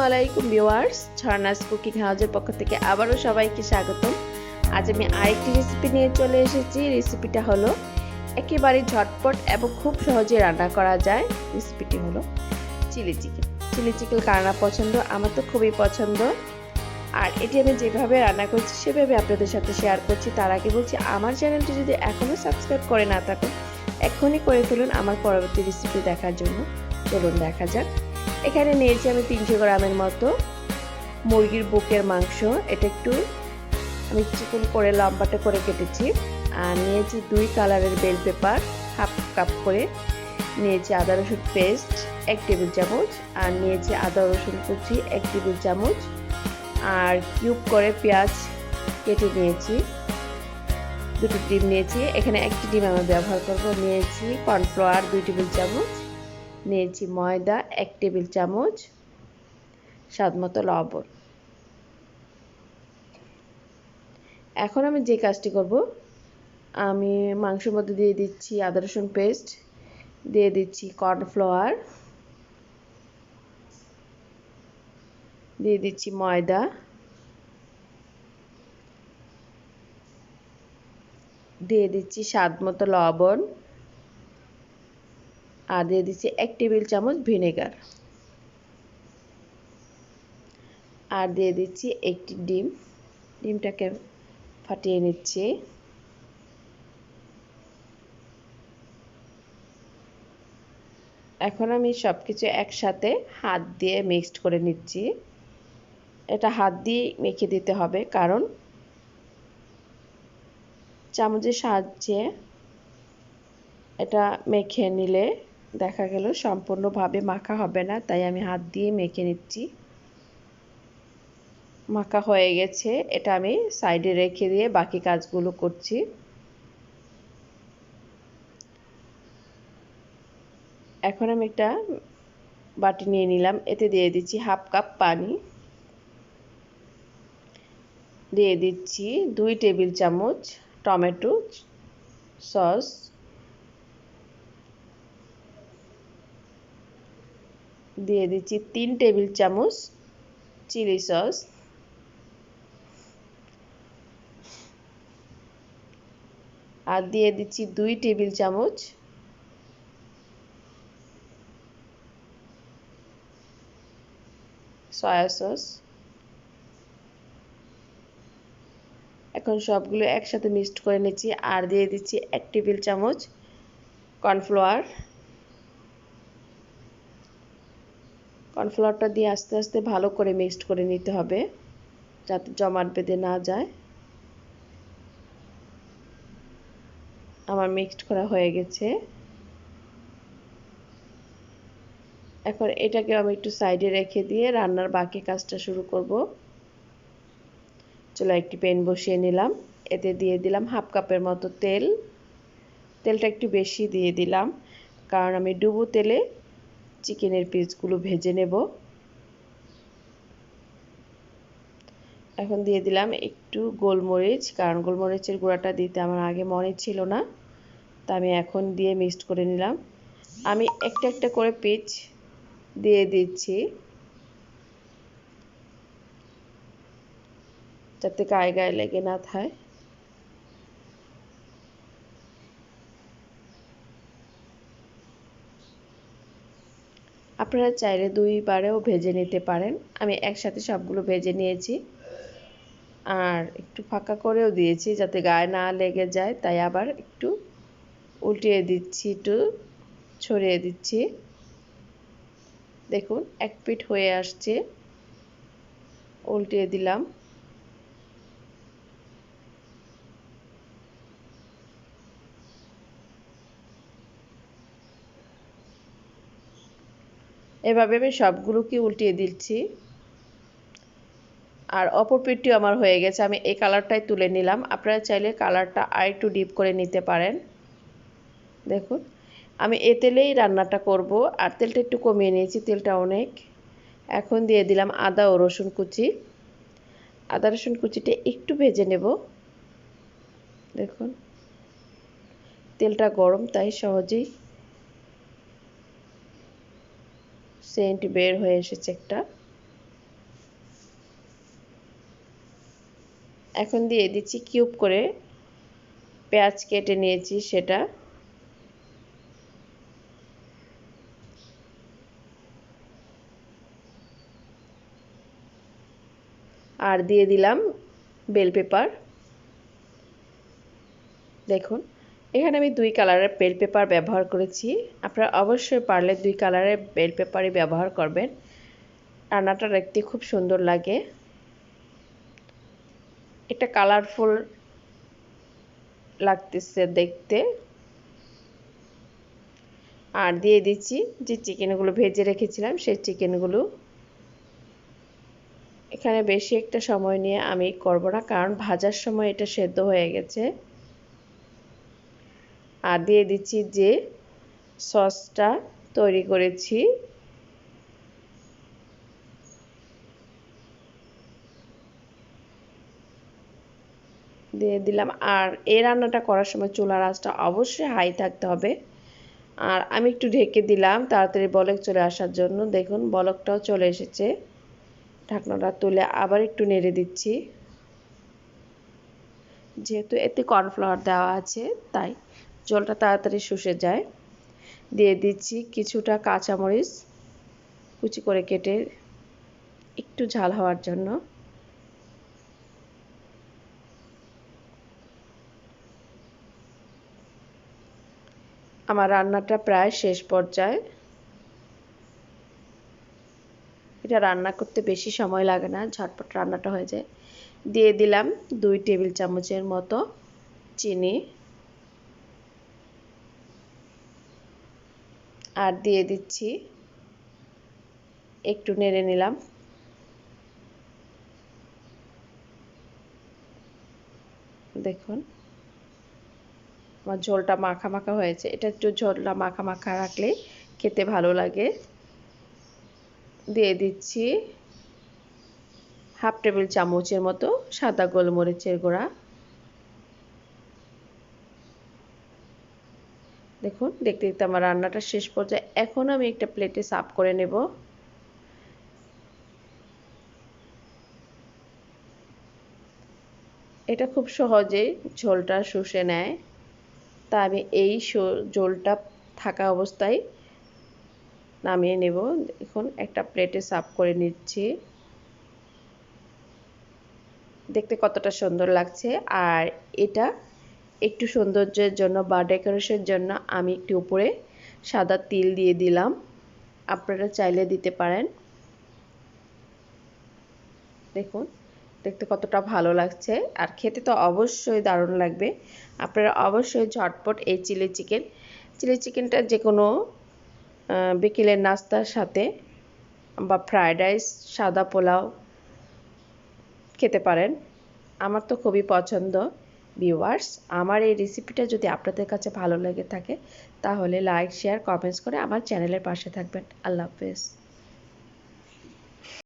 আলাইকুম viewers, ঝর্ণাস cooking হাউসের পক্ষ থেকে আবারও সবাইকে স্বাগতম। আজ আমি আরেকটি রেসিপি নিয়ে চলে এসেছি। রেসিপিটা হলো একেবারে ঝটপট এবং খুব সহজে রান্না করা যায়। রেসিপিটি হলো চিলি চিকেন। চিলি চিকেন কার না পছন্দ, আমার তো খুবই পছন্দ। আর এটি আমি যেভাবে রান্না করছি সেভাবে আপনাদের সাথে শেয়ার করছি। তার আগে বলছি, আমার চ্যানেলটি যদি এখনও সাবস্ক্রাইব করে না থাকুন এখনই করে ফেলুন আমার পরবর্তী রেসিপি দেখার জন্য। চলুন দেখা যাক। এখানে নিয়েছি আমি 300 গ্রামের মতো মুরগির বুকের মাংস। এটা একটু আমি চিকন করে লম্বাটে করে কেটেছি। আর নিয়েছি 2 কালারের বেল পেপার হাফ কাপ করে, নিয়েছি আদা রসুন পেস্ট 1 টেবিল চামচ, আর নিয়েছি আদা রসুন কুচি 1 টেবিল চামচ, আর কিউব করে পেঁয়াজ কেটে নিয়েছি। 2টি ডিম নিয়েছি, এখানে 1টি ডিম আমি ব্যবহার করব। নিয়েছি কর্নফ্লাওয়ার 2 টেবিল চামচ, নিয়েছি ময়দা 1 টেবিল চামচ, স্বাদমতো লবণ। এখন আমি যে কাজটি করব, আমি মাংসের মধ্যে দিয়ে দিচ্ছি আদা রসুন পেস্ট, দিয়ে দিচ্ছি কর্নফ্লাওয়ার, দিয়ে দিচ্ছি ময়দা, দিয়ে দিচ্ছি স্বাদমতো লবণ, আর দিয়ে দিচ্ছি 1 টেবিল চামচ ভিনেগার, আর দিয়ে দিচ্ছি 1টি ডিম। ডিমটাকে ফাটিয়ে নিচ্ছি। এখন আমি সবকিছু একসাথে হাত দিয়ে মিক্সড করে নিচ্ছি। এটা হাত দিয়ে মেখে দিতে হবে, কারণ চামচের সাহায্যে এটা মেখে নিলে দেখা গেল সম্পূর্ণভাবে মাখা হবে না, তাই আমি হাত দিয়ে মেখে নিচ্ছি। মাখা হয়ে গেছে, এটা আমি সাইডে রেখে দিয়ে বাকি কাজগুলো করছি। এখন আমি একটা বাটি নিয়ে নিলাম, এতে দিয়ে দিচ্ছি হাফ কাপ পানি, দিয়ে দিচ্ছি 2 টেবিল চামচ টমেটো সস, দিয়ে দিচ্ছি 3 টেবিল চামচ চিলি সস, আর দিয়ে দিচ্ছি 2 টেবিল চামচ সয়া সস। এখন সবগুলো একসাথে মিক্সড করে নিচ্ছি, আর দিয়ে দিচ্ছি 1 টেবিল চামচ কর্নফ্লাওয়ার। কর্নফ্লাওয়ারটা দিয়ে আস্তে আস্তে ভালো করে মিক্সড করে নিতে হবে, যাতে জমাট বেঁধে না যায়। আমার মিক্সড করা হয়ে গেছে। এখন এটাকে আমি একটু সাইডে রেখে দিয়ে রান্নার বাকি কাজটা শুরু করব। চলো একটি প্যান বসিয়ে নিলাম, এতে দিয়ে দিলাম হাফ কাপের মতো তেল। তেলটা একটু বেশি দিয়ে দিলাম, কারণ আমি ডুবো তেলে চিকেনের পিসগুলো ভেজে নেব। এখন দিয়ে দিলাম একটু গোলমরিচ, কারণ গোলমরিচের গুঁড়াটা দিতে আমার আগে মনে ছিল না, তা আমি এখন দিয়ে মিক্সড করে নিলাম। আমি একটা একটা করে পিস দিয়ে দিচ্ছি, যাতে গায়ে গায়ে লেগে না থাকে। আপনারা চাইলে 2বারেও ভেজে নিতে পারেন। আমি একসাথে সবগুলো ভেজে নিয়েছি, আর একটু ফাঁকা করেও দিয়েছি যাতে গায়ে না লেগে যায়, তাই আবার একটু উল্টিয়ে দিচ্ছি, একটু ছড়িয়ে দিচ্ছি। দেখুন এক পিঠ হয়ে আসছে, উল্টিয়ে দিলাম। এভাবে আমি সবগুলোকে উল্টিয়ে দিচ্ছি, আর অপর পিঠটিও আমার হয়ে গেছে। আমি এই কালারটাই তুলে নিলাম, আপনারা চাইলে কালারটা আর একটু ডিপ করে নিতে পারেন। দেখুন আমি এ তেলেই রান্নাটা করব, আর তেলটা একটু কমিয়ে নিয়েছি, তেলটা অনেক। এখন দিয়ে দিলাম আদা ও রসুন কুচি। আদা রসুন কুচিটা একটু ভেজে নেব। দেখুন তেলটা গরম, তাই সহজেই সেন্ট বের হয়ে এসেছে একটা। এখন দিয়ে দিচ্ছি কিউব করে পেঁয়াজ কেটে নিয়েছি সেটা। আর দিয়ে দিলাম বেল পেপার। দেখুন এখানে আমি 2 কালারের বেল পেপার ব্যবহার করেছি। আপনারা অবশ্যই পারলে 2 কালারের বেল পেপারই ব্যবহার করবেন। রান্নাটা দেখতে খুব সুন্দর লাগে। এটা কালারফুল লাগতেছে দেখতে। আর দিয়ে দিচ্ছি যে চিকেনগুলো ভেজে রেখেছিলাম সেই চিকেনগুলো। এখানে বেশি একটা সময় নিয়ে আমি করব না, কারণ ভাজার সময় এটা সেদ্ধ হয়ে গেছে। আর দিয়ে দিচ্ছি যে সসটা তৈরি করেছি। দিয়ে দিলাম। আর এই রান্নাটা করার সময় চুলার আঁচটা অবশ্যই হাই থাকতে হবে। আর আমি একটু ঢেকে দিলাম তাড়াতাড়ি বলক চলে আসার জন্য। দেখুন বলকটাও চলে এসেছে। ঢাকনাটা তুলে আবার একটু নেড়ে দিচ্ছি। যেহেতু এতে কর্নফ্লাওয়ার দেওয়া আছে তাই জলটা তাড়াতাড়ি শুষে যায়। দিয়ে দিচ্ছি কিছুটা কাঁচামরিচ কুচি করে কেটে একটু ঝাল হওয়ার জন্য। আমার রান্নাটা প্রায় শেষ পর্যায়ে। এটা রান্না করতে বেশি সময় লাগে না, ঝটপট রান্নাটা হয়ে যায়। দিয়ে দিলাম 2 টেবিল চামচের মতো চিনি। আর দিয়ে দিচ্ছি, একটু নেড়ে নিলাম। দেখুন আমার ঝোলটা মাখা মাখা হয়েছে। এটা একটু ঝোলটা মাখা মাখা রাখলে খেতে ভালো লাগে। দিয়ে দিচ্ছি হাফ টেবিল চামচের মতো সাদা গোলমরিচের গুঁড়া। দেখুন দেখতে দেখতে আমার রান্নাটা শেষ পর্যায়ে। এখন আমি একটা প্লেটে সার্ভ করে নেব। এটা খুব সহজেই ঝোলটা শুষে নেয়, তা আমি এই ঝোলটা থাকা অবস্থায় নামিয়ে নেব। এখন একটা প্লেটে সার্ভ করে নিচ্ছি। দেখতে কতটা সুন্দর লাগছে। আর এটা একটু সৌন্দর্যের জন্য বা ডেকোরেশনের জন্য আমি একটু উপরে সাদা তিল দিয়ে দিলাম। আপনারা চাইলে দিতে পারেন। দেখুন দেখতে কতটা ভালো লাগছে। আর খেতে তো অবশ্যই দারুণ লাগবে। আপনারা অবশ্যই ঝটপট এই চিলি চিকেনটা যে কোনো বিকেলের নাস্তার সাথে বা ফ্রায়েড রাইস, সাদা পোলাও খেতে পারেন। আমার তো খুবই পছন্দ। ভিউয়ার্স, আমার এই রেসিপিটা যদি আপনাদের কাছে ভালো লেগে থাকে তাহলে লাইক, শেয়ার, কমেন্টস করে আমার চ্যানেলের পাশে থাকবেন। আল্লাহ হাফেজ।